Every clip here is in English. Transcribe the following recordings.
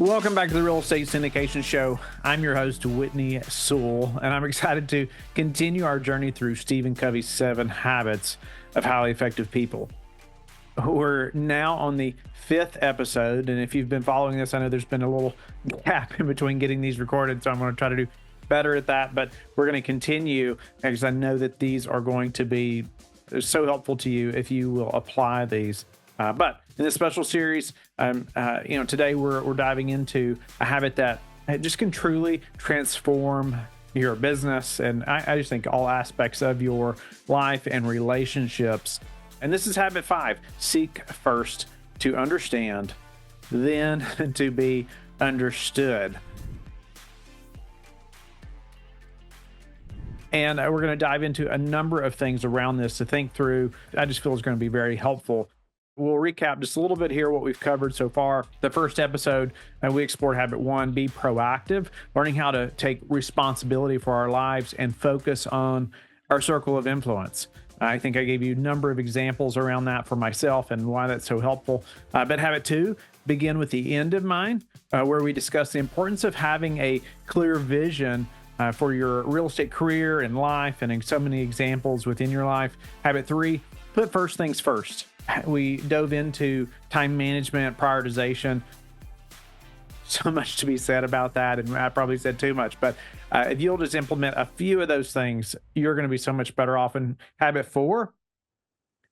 Welcome back to the Real Estate Syndication Show. I'm your host, Whitney Sewell, and I'm excited to continue our journey through Stephen Covey's 7 Habits of Highly Effective People. We're now on the 5th episode, and if you've been following this, I know there's been a little gap in between getting these recorded, so I'm going to try to do better at that, but we're going to continue because I know that these are going to be so helpful to you if you will apply these. But in this special series, today we're diving into a habit that just can truly transform your business, and I just think all aspects of your life and relationships. And this is habit 5: seek first to understand, then to be understood. And we're going to dive into a number of things around this to think through. I just feel it's going to be very helpful. We'll recap just a little bit here what we've covered so far. The first episode, we explored habit 1, be proactive, learning how to take responsibility for our lives and focus on our circle of influence. I think I gave you a number of examples around that for myself and why that's so helpful. But habit 2, begin with the end in mind, where we discuss the importance of having a clear vision for your real estate career and life, and in so many examples within your life. Habit 3, put first things first. We dove into time management, prioritization. So much to be said about that, and I probably said too much, but if you'll just implement a few of those things, you're going to be so much better off. And habit 4,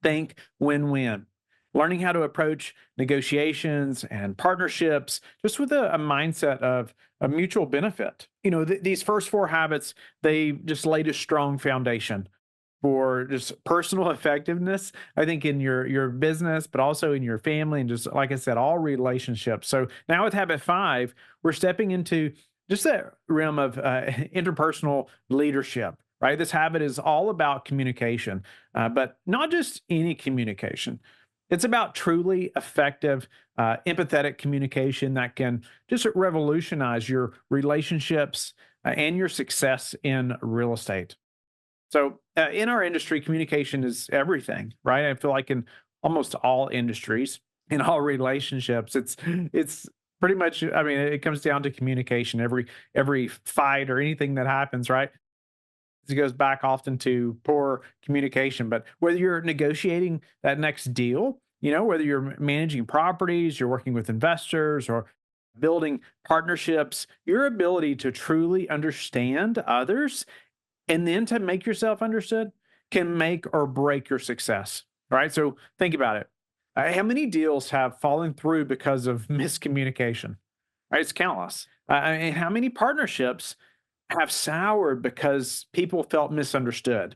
think win-win. Learning how to approach negotiations and partnerships just with a mindset of a mutual benefit. These first 4 habits, they just laid a strong foundation for just personal effectiveness, I think, in your business, but also in your family, and just, like I said, all relationships. So now with habit 5, we're stepping into just that realm of interpersonal leadership, right? This habit is all about communication, but not just any communication. It's about truly effective, empathetic communication that can just revolutionize your relationships and your success in real estate. So in our industry, communication is everything, right? I feel like in almost all industries, in all relationships, it's pretty much, it comes down to communication. Every fight or anything that happens, right? It goes back often to poor communication. But whether you're negotiating that next deal, whether you're managing properties, you're working with investors, or building partnerships, your ability to truly understand others and then to make yourself understood can make or break your success, right? So think about it. How many deals have fallen through because of miscommunication? Right? It's countless. And how many partnerships have soured because people felt misunderstood?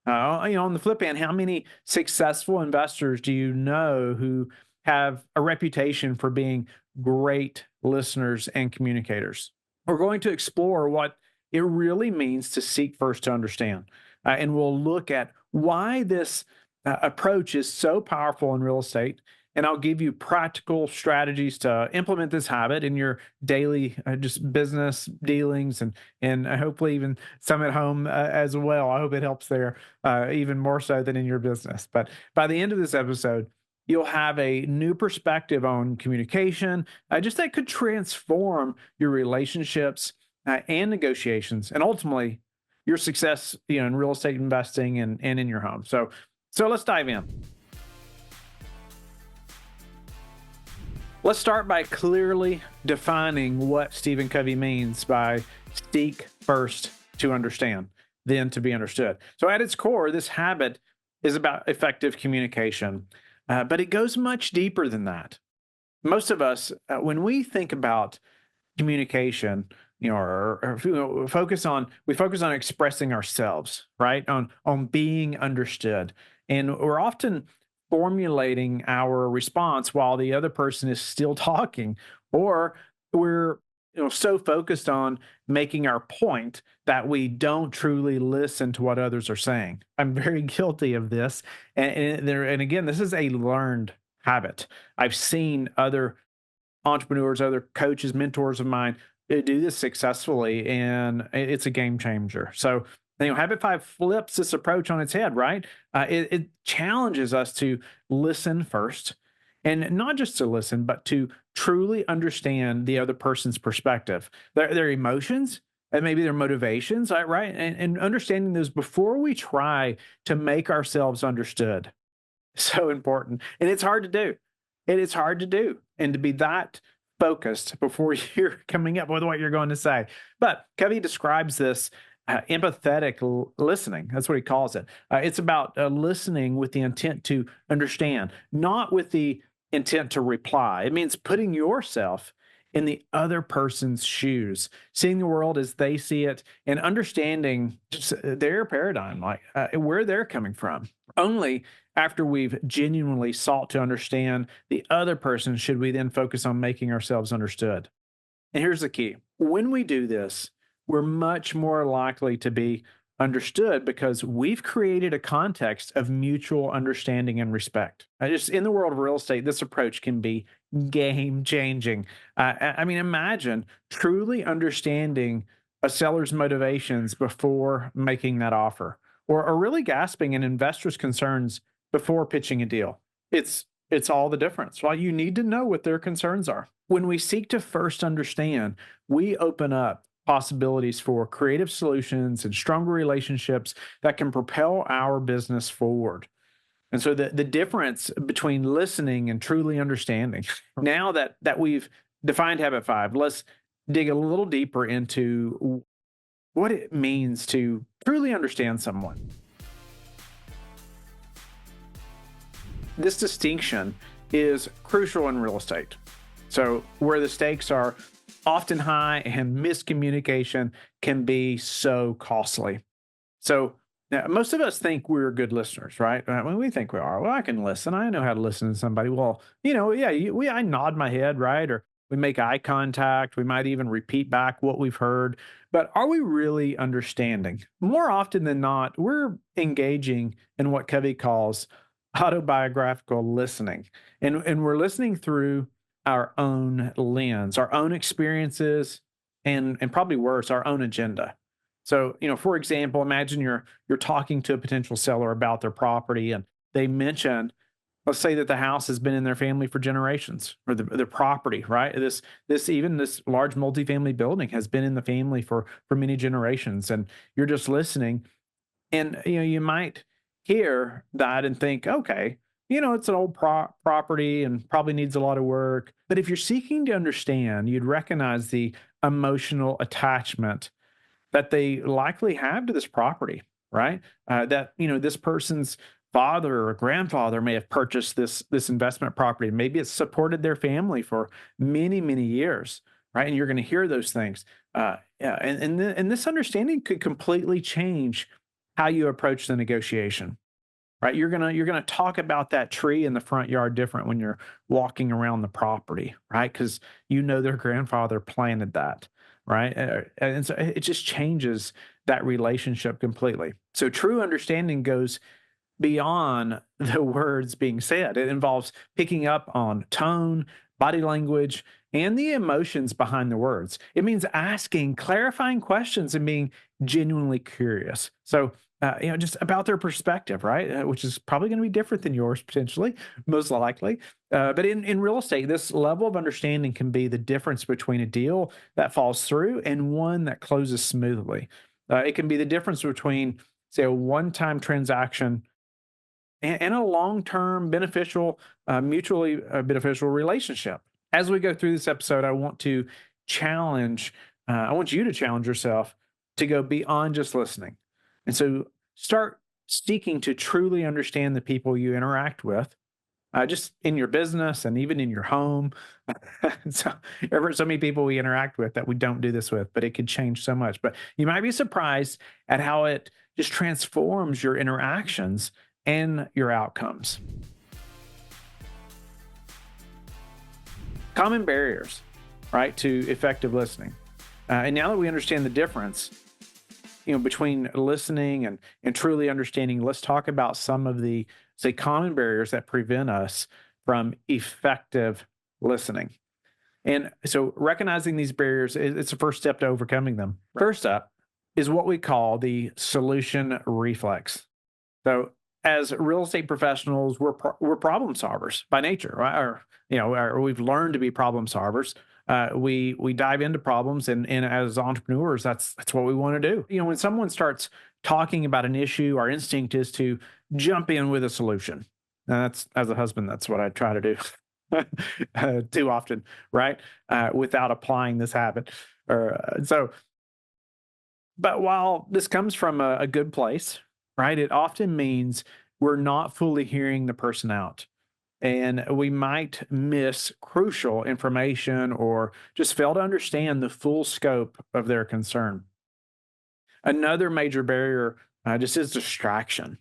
On the flip hand, how many successful investors do you know who have a reputation for being great listeners and communicators? We're going to explore what it really means to seek first to understand. And we'll look at why this approach is so powerful in real estate. And I'll give you practical strategies to implement this habit in your daily just business dealings, and hopefully even some at home as well. I hope it helps there even more so than in your business. But by the end of this episode, you'll have a new perspective on communication, just that could transform your relationships and negotiations, and ultimately your success, in real estate investing and in your home. So let's dive in. Let's start by clearly defining what Stephen Covey means by seek first to understand, then to be understood. So at its core, this habit is about effective communication, but it goes much deeper than that. Most of us, when we think about communication, we focus on expressing ourselves, right? On being understood. And we're often formulating our response while the other person is still talking, or we're so focused on making our point that we don't truly listen to what others are saying. I'm very guilty of this. And again, this is a learned habit. I've seen other entrepreneurs, other coaches, mentors of mine do this successfully, and it's a game changer. So, habit 5 flips this approach on its head, right? It challenges us to listen first And not just to listen, but to truly understand the other person's perspective, their emotions, and maybe their motivations, right? And understanding those before we try to make ourselves understood. So important. And it's hard to do. It is hard to do. And to be that focused before you're coming up with what you're going to say. But Covey describes this empathetic listening. That's what he calls it. It's about listening with the intent to understand, not with the intent to reply. It means putting yourself in the other person's shoes, seeing the world as they see it, and understanding just their paradigm, like where they're coming from. Only after we've genuinely sought to understand the other person should we then focus on making ourselves understood. And here's the key: when we do this, we're much more likely to be understood because we've created a context of mutual understanding and respect. Just in the world of real estate, this approach can be game changing. I mean, imagine truly understanding a seller's motivations before making that offer, or really grasping an investor's concerns before pitching a deal. It's all the difference, right? You need to know what their concerns are. When we seek to first understand, we open up possibilities for creative solutions and stronger relationships that can propel our business forward. And so the difference between listening and truly understanding. Now that we've defined habit 5, let's dig a little deeper into what it means to truly understand someone. This distinction is crucial in real estate. So where the stakes are often high and miscommunication can be so costly. So now, most of us think we're good listeners, right? When we think we are, well, I can listen. I know how to listen to somebody. Well, I nod my head, right? Or we make eye contact. We might even repeat back what we've heard. But are we really understanding? More often than not, we're engaging in what Covey calls autobiographical listening. And we're listening through our own lens, our own experiences, and probably worse, our own agenda. So, for example, imagine you're talking to a potential seller about their property, and they mention, let's say that the house has been in their family for generations, or the property, right? This large multifamily building has been in the family for many generations, and you're just listening, and you might hear that and think, okay, it's an old property and probably needs a lot of work. But if you're seeking to understand, you'd recognize the emotional attachment that they likely have to this property, right? That this person's father or grandfather may have purchased this investment property. Maybe it's supported their family for many, many years, right? And you're going to hear those things. Yeah, and this understanding could completely change how you approach the negotiation. Right, you're gonna talk about that tree in the front yard different when you're walking around the property, right? Because their grandfather planted that, right? And so it just changes that relationship completely. So true understanding goes beyond the words being said. It involves picking up on tone, body language, and the emotions behind the words. It means asking clarifying questions and being genuinely curious. So, just about their perspective, right? Which is probably going to be different than yours potentially, most likely. But in real estate, this level of understanding can be the difference between a deal that falls through and one that closes smoothly. It can be the difference between, say, a one-time transaction and a long-term beneficial, mutually beneficial relationship. As we go through this episode, I want you to challenge yourself to go beyond just listening. And so start seeking to truly understand the people you interact with, just in your business and even in your home. so, so many people we interact with that we don't do this with, but it could change so much. But you might be surprised at how it just transforms your interactions and your outcomes. Common barriers, right, to effective listening. And now that we understand the difference, between listening and truly understanding, let's talk about some of the, say, common barriers that prevent us from effective listening. And so recognizing these barriers, it's the first step to overcoming them. First up is what we call the solution reflex. So as real estate professionals, we're problem solvers by nature, right? Or we've learned to be problem solvers. We dive into problems, and as entrepreneurs, that's what we want to do. When someone starts talking about an issue, our instinct is to jump in with a solution. And that's, as a husband, that's what I try to do too often, right? Without applying this habit, But while this comes from a good place, right, it often means we're not fully hearing the person out. And we might miss crucial information or just fail to understand the full scope of their concern. Another major barrier just is distraction.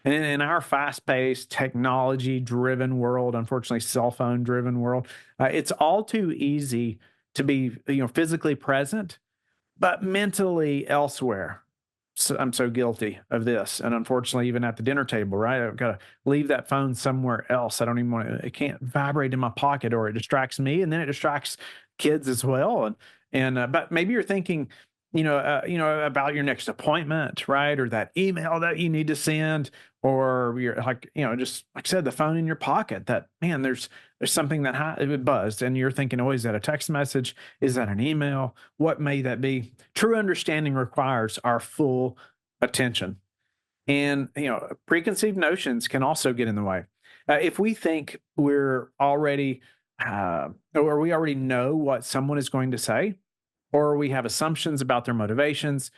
And in our fast paced, technology driven world, unfortunately, cell phone driven world, it's all too easy to be physically present but mentally elsewhere. So I'm so guilty of this. And unfortunately, even at the dinner table, right? I've got to leave that phone somewhere else. I don't even want to, it can't vibrate in my pocket, or it distracts me, and then it distracts kids as well. But maybe you're thinking, about your next appointment, right? Or that email that you need to send, or you're like, just like I said, the phone in your pocket that, man, there's something that it buzzed, and you're thinking, oh, is that a text message? Is that an email? What may that be? True understanding requires our full attention. And, preconceived notions can also get in the way. If we think or we already know what someone is going to say, or we have assumptions about their motivations,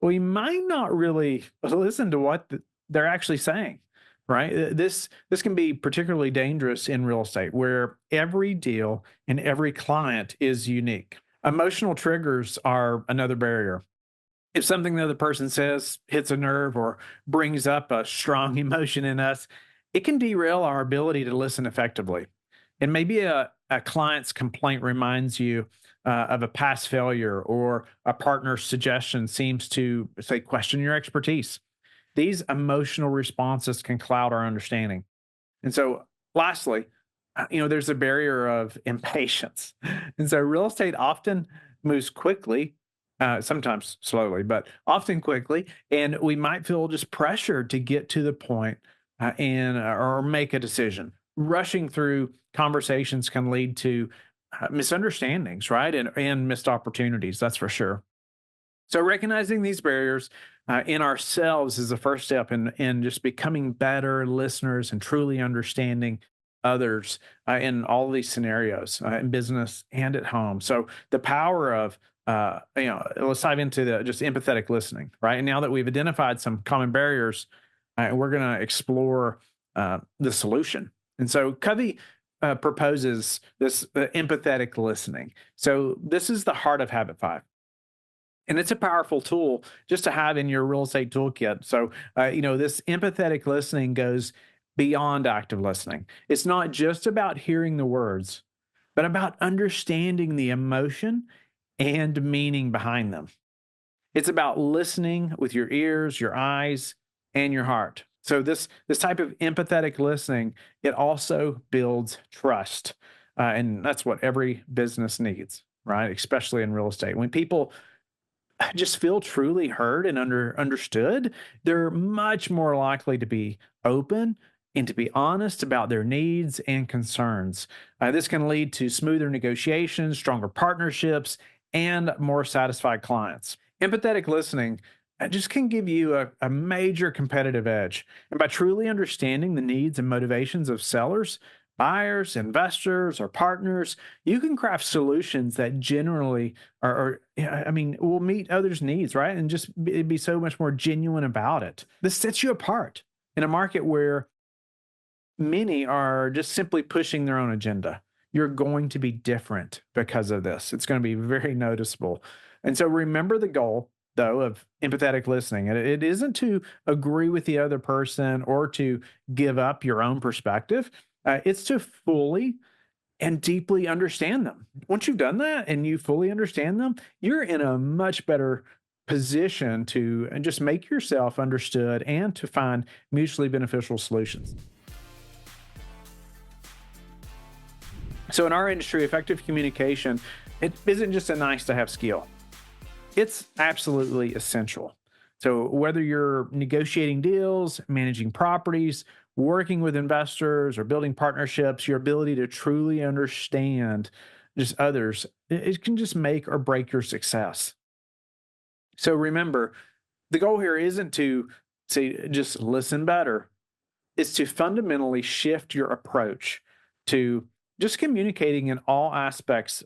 we might not really listen to what they're actually saying, right? This can be particularly dangerous in real estate, where every deal and every client is unique. Emotional triggers are another barrier. If something the other person says hits a nerve or brings up a strong emotion in us, it can derail our ability to listen effectively. And maybe a client's complaint reminds you of a past failure, or a partner's suggestion seems to, say, question your expertise. These emotional responses can cloud our understanding. And so, lastly, there's a barrier of impatience. And so, real estate often moves quickly, sometimes slowly, but often quickly. And we might feel just pressured to get to the point or make a decision. Rushing through conversations can lead to misunderstandings, right? And missed opportunities, that's for sure. So recognizing these barriers in ourselves is the first step in just becoming better listeners and truly understanding others in all of these scenarios in business and at home. So the power of let's dive into the just empathetic listening, right? And now that we've identified some common barriers, we're going to explore the solution. And so Covey proposes this empathetic listening. So this is the heart of Habit 5. And it's a powerful tool just to have in your real estate toolkit. So, this empathetic listening goes beyond active listening. It's not just about hearing the words, but about understanding the emotion and meaning behind them. It's about listening with your ears, your eyes, and your heart. So this type of empathetic listening, it also builds trust, and that's what every business needs, right? Especially in real estate. When people just feel truly heard and understood, they're much more likely to be open and to be honest about their needs and concerns. This can lead to smoother negotiations, stronger partnerships, and more satisfied clients. Empathetic listening just can give you a major competitive edge. And by truly understanding the needs and motivations of sellers, buyers, investors, or partners, you can craft solutions that generally will meet others' needs, right? And just be so much more genuine about it. This sets you apart in a market where many are just simply pushing their own agenda. You're going to be different because of this. It's going to be very noticeable. And so remember the goal, though, of empathetic listening. And it isn't to agree with the other person or to give up your own perspective. It's to fully and deeply understand them. Once you've done that and you fully understand them, you're in a much better position to and just make yourself understood and to find mutually beneficial solutions. So in our industry, effective communication, it isn't just a nice to have skill. It's absolutely essential. So whether you're negotiating deals, managing properties, working with investors, or building partnerships, your ability to truly understand just others, it can just make or break your success. So remember, the goal here isn't to say just listen better, it's to fundamentally shift your approach to just communicating in all aspects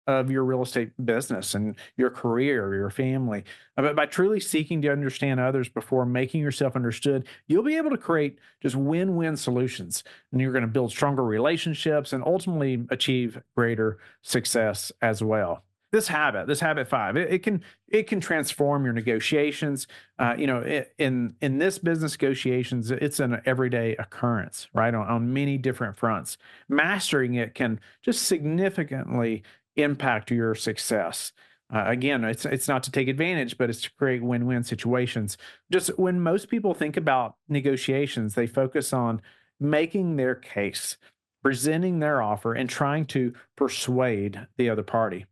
of your real estate business and your career, your family. But by truly seeking to understand others before making yourself understood, you'll be able to create just win win solutions. And you're going to build stronger relationships and ultimately achieve greater success as well. This habit five, it can transform your negotiations. In this business negotiations, it's an everyday occurrence, right? On many different fronts. Mastering it can just significantly impact your success. Again, it's not to take advantage, but it's to create win-win situations. Just when most people think about negotiations, they focus on making their case, presenting their offer, and trying to persuade the other party.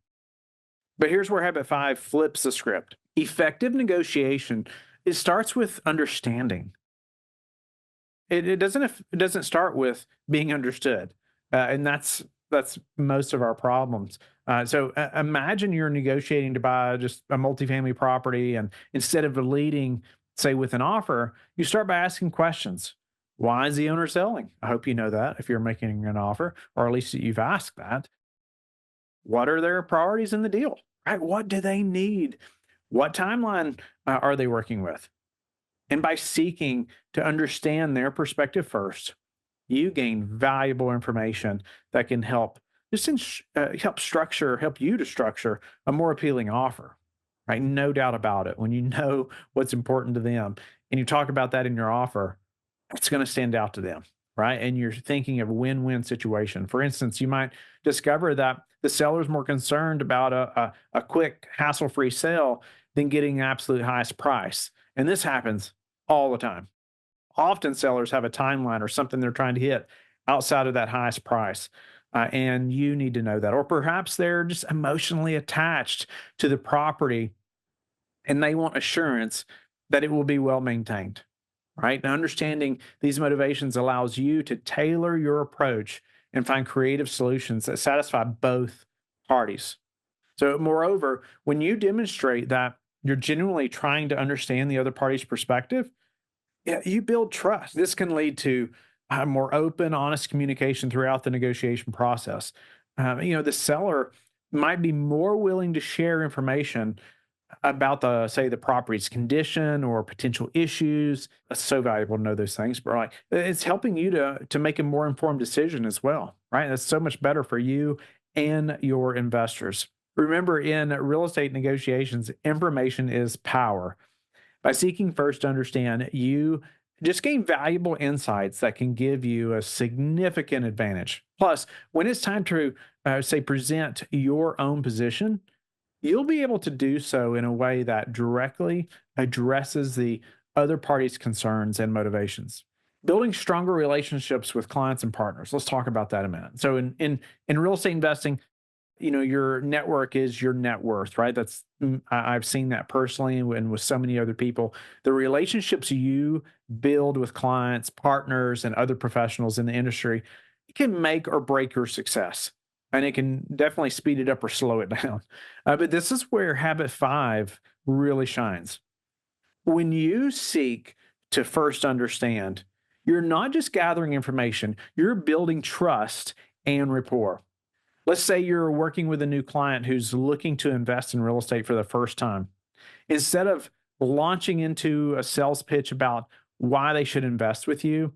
But here's where habit five flips the script. Effective negotiation, it starts with understanding. It doesn't start with being understood, and that's most of our problems. So imagine you're negotiating to buy just a multifamily property, and instead of leading, say, with an offer, you start by asking questions. Why is the owner selling? I hope you know that if you're making an offer, or at least you've asked that. What are their priorities in the deal? Right? What do they need? What timeline are they working with? And by seeking to understand their perspective first, you gain valuable information that can help help you to structure a more appealing offer. Right? No doubt about it. When you know what's important to them and you talk about that in your offer, it's going to stand out to them, right? And you're thinking of a win-win situation. For instance, you might discover that the seller is more concerned about a quick, hassle-free sale than getting the absolute highest price. And this happens all the time. Often sellers have a timeline or something they're trying to hit outside of that highest price. And you need to know that. Or perhaps they're just emotionally attached to the property and they want assurance that it will be well maintained, right? And understanding these motivations allows you to tailor your approach and find creative solutions that satisfy both parties. So, moreover, when you demonstrate that you're genuinely trying to understand the other party's perspective, yeah, you build trust. This can lead to more open, honest communication throughout the negotiation process. The seller might be more willing to share information about say the property's condition or potential issues. It's so valuable to know those things, but like it's helping you to make a more informed decision as well, right? That's so much better for you and your investors. Remember, in real estate negotiations, information is power. By seeking first to understand, you just gain valuable insights that can give you a significant advantage. Plus, when it's time to say present your own position, you'll be able to do so in a way that directly addresses the other party's concerns and motivations. Building stronger relationships with clients and partners. Let's talk about that a minute. So in real estate investing, your network is your net worth, right? I've seen that personally and with so many other people. The relationships you build with clients, partners, and other professionals in the industry, it can make or break your success. And it can definitely speed it up or slow it down. But this is where habit five really shines. When you seek to first understand, you're not just gathering information, you're building trust and rapport. Let's say you're working with a new client who's looking to invest in real estate for the first time. Instead of launching into a sales pitch about why they should invest with you,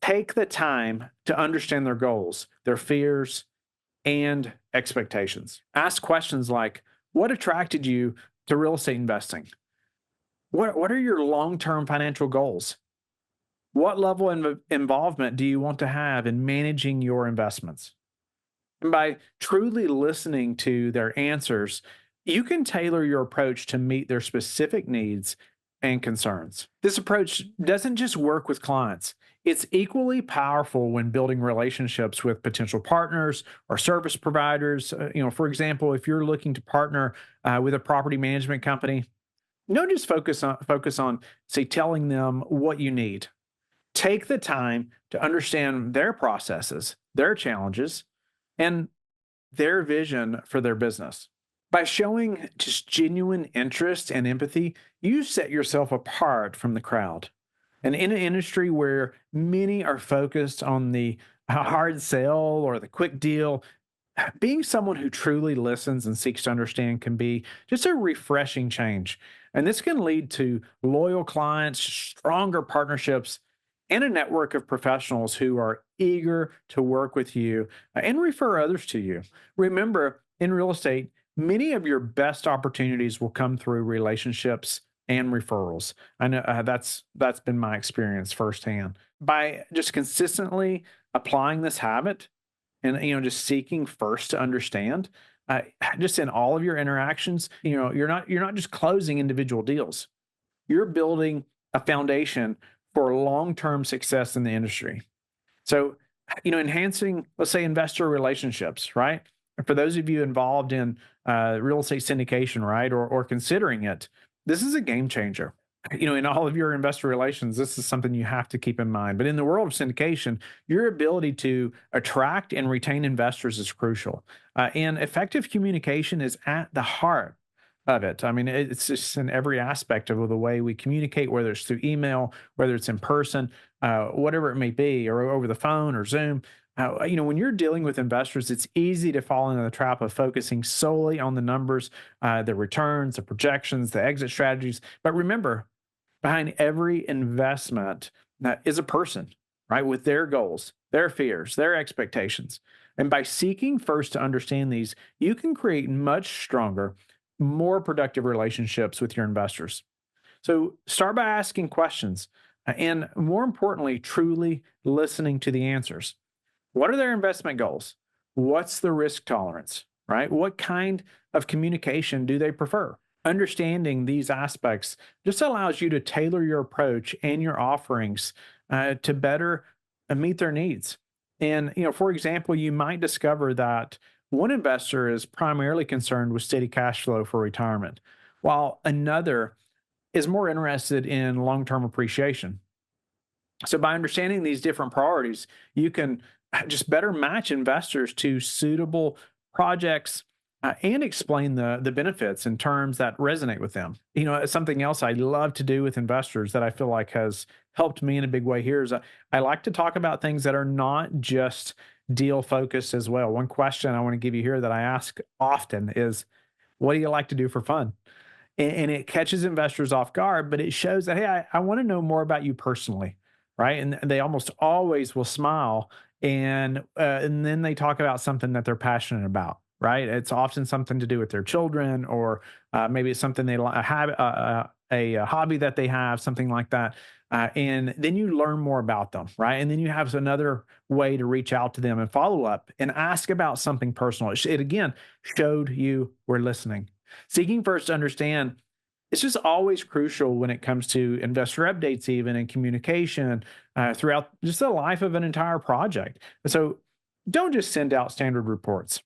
take the time to understand their goals, their fears, and expectations. Ask questions like, what attracted you to real estate investing? What are your long-term financial goals? What level of involvement do you want to have in managing your investments? And by truly listening to their answers, you can tailor your approach to meet their specific needs and concerns. This approach doesn't just work with clients. It's equally powerful when building relationships with potential partners or service providers. For example, if you're looking to partner with a property management company, Don't just focus on say telling them what you need. Take the time to understand their processes, their challenges, and their vision for their business. By showing just genuine interest and empathy, you set yourself apart from the crowd. And in an industry where many are focused on the hard sell or the quick deal, being someone who truly listens and seeks to understand can be just a refreshing change. And this can lead to loyal clients, stronger partnerships, and a network of professionals who are eager to work with you and refer others to you. Remember, in real estate, many of your best opportunities will come through relationships and referrals. I know that's been my experience firsthand. By just consistently applying this habit, and just seeking first to understand, uh, just in all of your interactions, you're not just closing individual deals, you're building a foundation for long-term success in the industry. So, enhancing, let's say, investor relationships, right? For those of you involved in real estate syndication, right, or considering it, this is a game changer. In all of your investor relations, this is something you have to keep in mind. But in the world of syndication, your ability to attract and retain investors is crucial. And effective communication is at the heart of it. I mean, it's just in every aspect of the way we communicate, whether it's through email, whether it's in person, whatever it may be, or over the phone or Zoom. When you're dealing with investors, it's easy to fall into the trap of focusing solely on the numbers, the returns, the projections, the exit strategies. But remember, behind every investment is a person, right, with their goals, their fears, their expectations. And by seeking first to understand these, you can create much stronger, more productive relationships with your investors. So start by asking questions and, more importantly, truly listening to the answers. What are their investment goals? What's the risk tolerance, right? What kind of communication do they prefer? Understanding these aspects just allows you to tailor your approach and your offerings to better meet their needs. And, for example, you might discover that one investor is primarily concerned with steady cash flow for retirement, while another is more interested in long term appreciation. So by understanding these different priorities, you can just better match investors to suitable projects and explain the benefits in terms that resonate with them. Something else I love to do with investors that I feel like has helped me in a big way here is I like to talk about things that are not just deal focused as well. One question I want to give you here that I ask often is, what do you like to do for fun? And it catches investors off guard, but it shows that, hey, I want to know more about you personally, right? And they almost always will smile, and then they talk about something that they're passionate about, right? It's often something to do with their children, or maybe it's something they have a hobby that they have, something like that. And then you learn more about them, right? And then you have another way to reach out to them and follow up and ask about something personal. It again showed you were listening. Seeking first to understand, it's just always crucial when it comes to investor updates, even in communication throughout just the life of an entire project. So don't just send out standard reports.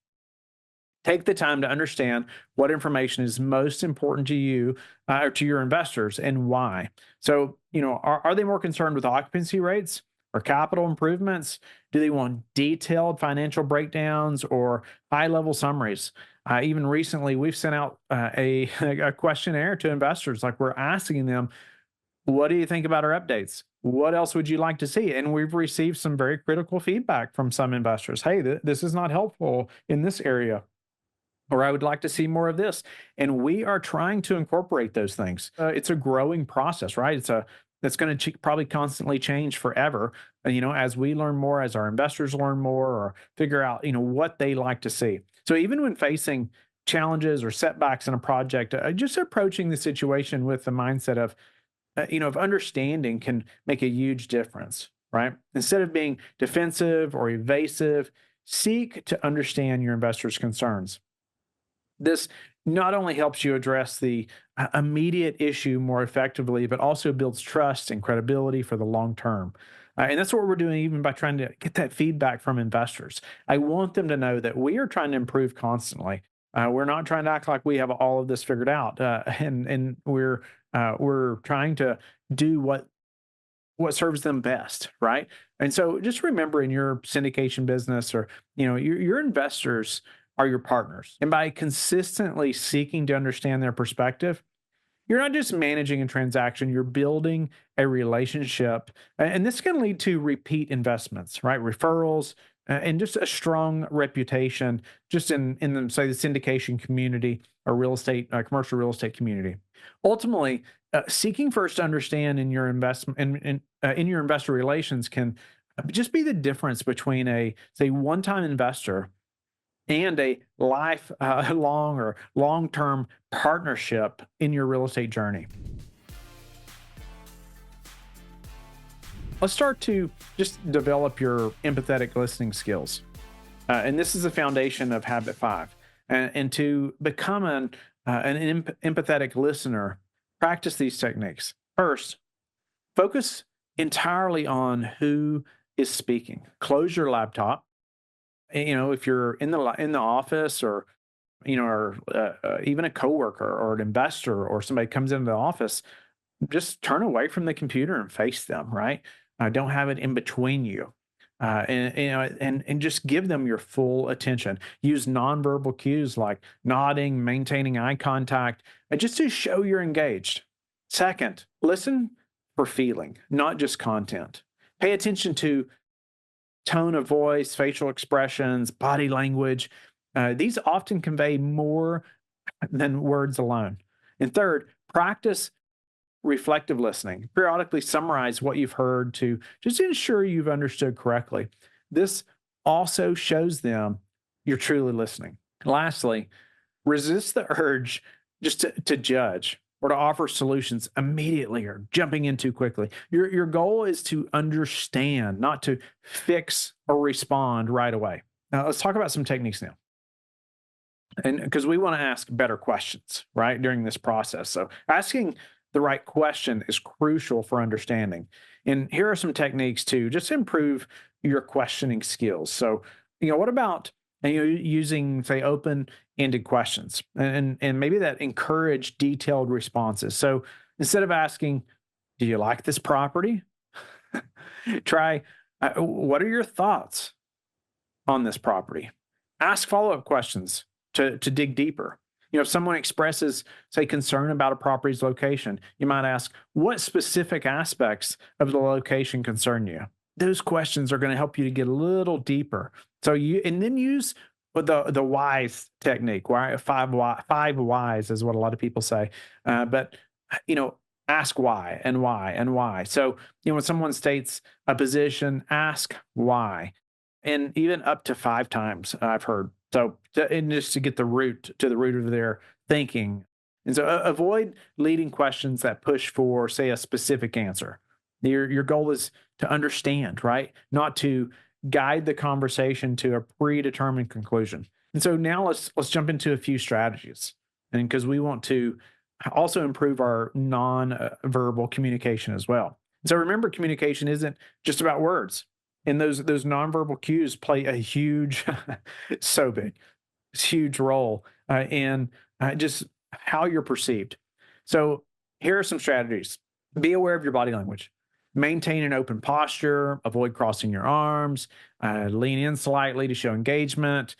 Take the time to understand what information is most important to you or to your investors and why. So, are they more concerned with occupancy rates or capital improvements? Do they want detailed financial breakdowns or high level summaries? Even recently, we've sent out a questionnaire to investors. Like, we're asking them, what do you think about our updates? What else would you like to see? And we've received some very critical feedback from some investors. Hey, this is not helpful in this area, or I would like to see more of this. And we are trying to incorporate those things. It's a growing process, right? That's going to probably constantly change forever. As we learn more, as our investors learn more, or figure out, what they like to see. So even when facing challenges or setbacks in a project, just approaching the situation with the mindset of understanding can make a huge difference, right? Instead of being defensive or evasive, seek to understand your investors' concerns. This not only helps you address the immediate issue more effectively, but also builds trust and credibility for the long term. And that's what we're doing, even by trying to get that feedback from investors. I want them to know that we are trying to improve constantly. We're not trying to act like we have all of this figured out, and we're trying to do what serves them best, right? And so just remember in your syndication business or your investors are your partners. And by consistently seeking to understand their perspective, you're not just managing a transaction, you're building a relationship. And this can lead to repeat investments, right? Referrals, and just a strong reputation just in the, say, the syndication community or real estate, commercial real estate community. Ultimately, seeking first to understand in your investment in your investor relations can just be the difference between a, say, one-time investor and a life long or long-term partnership in your real estate journey. Let's start to just develop your empathetic listening skills. And this is the foundation of habit 5. And to become an empathetic listener, practice these techniques. First, focus entirely on who is speaking. Close your laptop. If you're in the office, or even a coworker or an investor or somebody comes into the office, just turn away from the computer and face them. Right? Don't have it in between you. And just give them your full attention. Use nonverbal cues like nodding, maintaining eye contact, just to show you're engaged. Second, listen for feeling, not just content. Pay attention to tone of voice, facial expressions, body language. These often convey more than words alone. And third, practice reflective listening. Periodically summarize what you've heard to just ensure you've understood correctly. This also shows them you're truly listening. Lastly, resist the urge just to judge or to offer solutions immediately or jumping in too quickly. Your goal is to understand, not to fix or respond right away. Now, let's talk about some techniques now. And because we want to ask better questions, right, during this process. So, asking the right question is crucial for understanding. And here are some techniques to just improve your questioning skills. So, what about using, say, open-ended questions, and maybe that encourage detailed responses. So instead of asking, "Do you like this property?" try, "What are your thoughts on this property?" Ask follow-up questions to dig deeper. If someone expresses, say, concern about a property's location, you might ask, "What specific aspects of the location concern you?" Those questions are going to help you to get a little deeper. So and then use the whys technique. Why five whys is what a lot of people say. But you know, ask why and why and why. So when someone states a position, ask why, and even up to 5 times I've heard. So and just to get the root of their thinking. And so avoid leading questions that push for, say, a specific answer. Your goal is to understand, right? Not to guide the conversation to a predetermined conclusion. And so now let's jump into a few strategies. And because we want to also improve our non-verbal communication as well. So remember, communication isn't just about words. And those nonverbal cues play a huge, so big, huge role in just how you're perceived. So here are some strategies. Be aware of your body language. Maintain an open posture, avoid crossing your arms, lean in slightly to show engagement,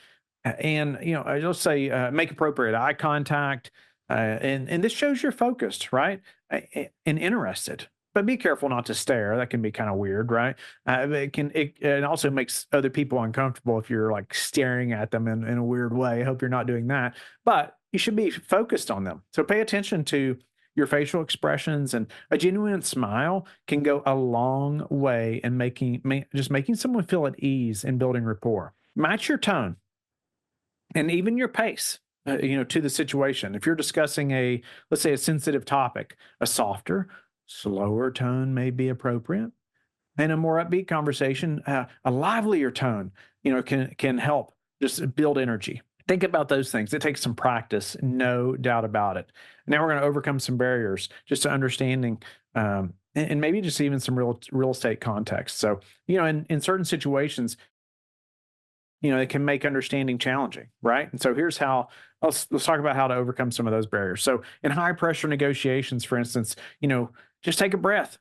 and I just say make appropriate eye contact, and this shows you're focused, right, and interested. But be careful not to stare. That can be kind of weird, right? It also makes other people uncomfortable if you're like staring at them in a weird way. I hope you're not doing that, but you should be focused on them. So pay attention to your facial expressions, and a genuine smile can go a long way in making someone feel at ease and building rapport. Match your tone and even your pace, to the situation. If you're discussing let's say, a sensitive topic, a softer, slower tone may be appropriate. And a more upbeat conversation, a livelier tone, can help just build energy. Think about those things. It takes some practice, no doubt about it. Now we're going to overcome some barriers just to understanding, and maybe just even some real estate context. So, in certain situations, it can make understanding challenging, right? And so here's how. Let's talk about how to overcome some of those barriers. So in high pressure negotiations, for instance, just take a breath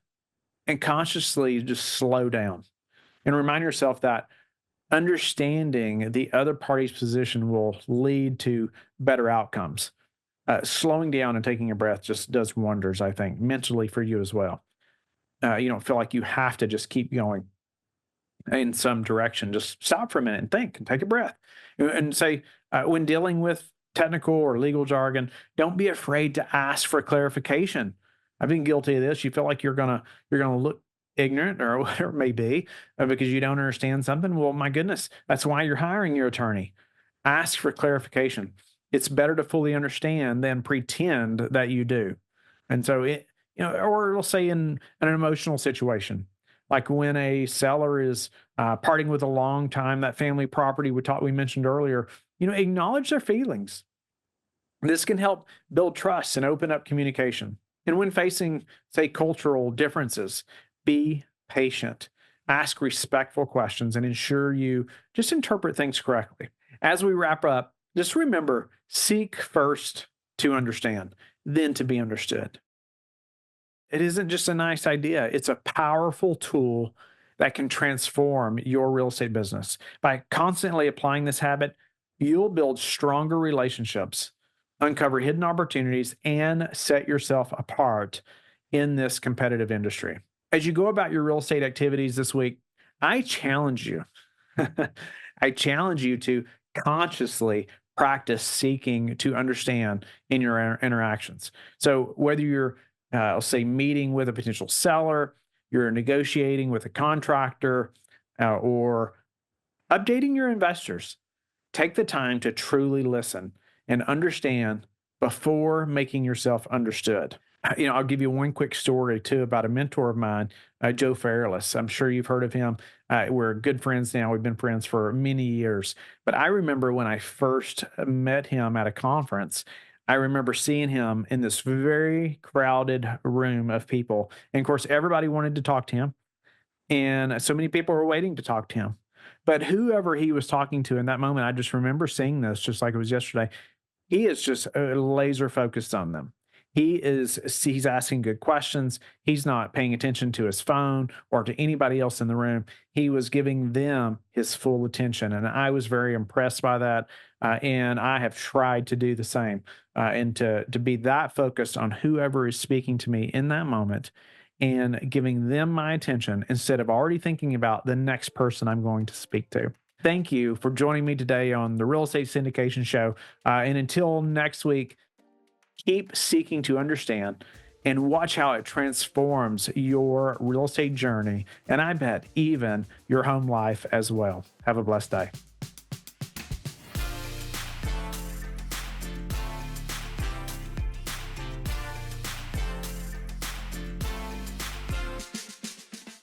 and consciously just slow down and remind yourself that understanding the other party's position will lead to better outcomes. Slowing down and taking a breath just does wonders, I think, mentally for you as well. You don't feel like you have to just keep going in some direction. Just stop for a minute and think and take a breath. And say, when dealing with technical or legal jargon, don't be afraid to ask for clarification. I've been guilty of this. You feel like you're gonna look ignorant or whatever it may be because you don't understand something. Well, my goodness, that's why you're hiring your attorney. Ask for clarification. It's better to fully understand than pretend that you do. And so or let's say in an emotional situation, like when a seller is parting with a long time, that family property we mentioned earlier, acknowledge their feelings. This can help build trust and open up communication. And when facing, say, cultural differences, be patient, ask respectful questions, and ensure you just interpret things correctly. As we wrap up, just remember, seek first to understand, then to be understood. It isn't just a nice idea. It's a powerful tool that can transform your real estate business. By constantly applying this habit, you'll build stronger relationships, uncover hidden opportunities, and set yourself apart in this competitive industry. As you go about your real estate activities this week, I challenge you. I challenge you to consciously practice seeking to understand in your interactions. So whether you're let's say meeting with a potential seller, you're negotiating with a contractor, or updating your investors, take the time to truly listen and understand before making yourself understood. I'll give you one quick story too about a mentor of mine, Joe Fairless. I'm sure you've heard of him. We're good friends now. We've been friends for many years. But I remember when I first met him at a conference, I remember seeing him in this very crowded room of people. And of course, everybody wanted to talk to him. And so many people were waiting to talk to him. But whoever he was talking to in that moment, I just remember seeing this just like it was yesterday. He is just laser focused on them. He's asking good questions. He's not paying attention to his phone or to anybody else in the room. He was giving them his full attention. And I was very impressed by that. And I have tried to do the same and to be that focused on whoever is speaking to me in that moment and giving them my attention instead of already thinking about the next person I'm going to speak to. Thank you for joining me today on the Real Estate Syndication Show. And until next week, keep seeking to understand and watch how it transforms your real estate journey. And I bet even your home life as well. Have a blessed day.